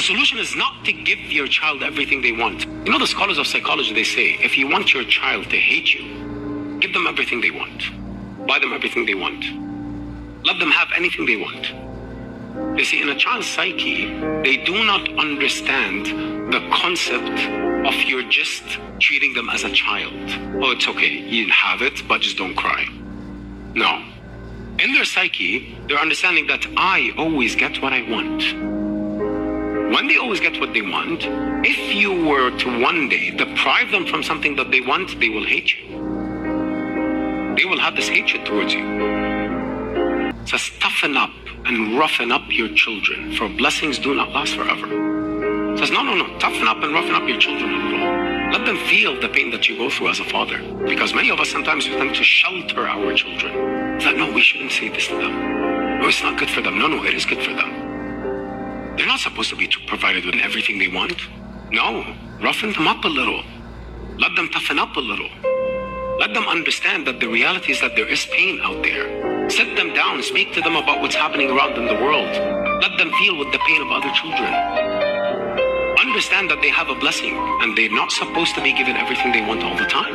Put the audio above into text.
solution is not to give your child everything they want. You know, the scholars of psychology, they say, if you want your child to hate you, give them everything they want. Buy them everything they want. Let them have anything they want. You see, in a child's psyche, they do not understand the concept of you're just treating them as a child. Oh, it's okay, you have it, but just don't cry. No. In their psyche, they're understanding that I always get what I want. When they always get what they want, if you were to one day deprive them from something that they want, they will hate you. They will have this hatred towards you. So toughen up and roughen up your children, for blessings do not last forever. It says, no, toughen up and roughen up your children a little. Let them feel the pain that you go through as a father. Because many of us sometimes we tend to shelter our children. It's like, no, we shouldn't say this to them. No, it's not good for them. No, it is good for them. They're not supposed to be provided with everything they want. No, roughen them up a little. Let them toughen up a little. Let them understand that the reality is that there is pain out there. Sit them down, speak to them about what's happening around in the world. Let them feel with the pain of other children. Understand that they have a blessing and they're not supposed to be given everything they want all the time.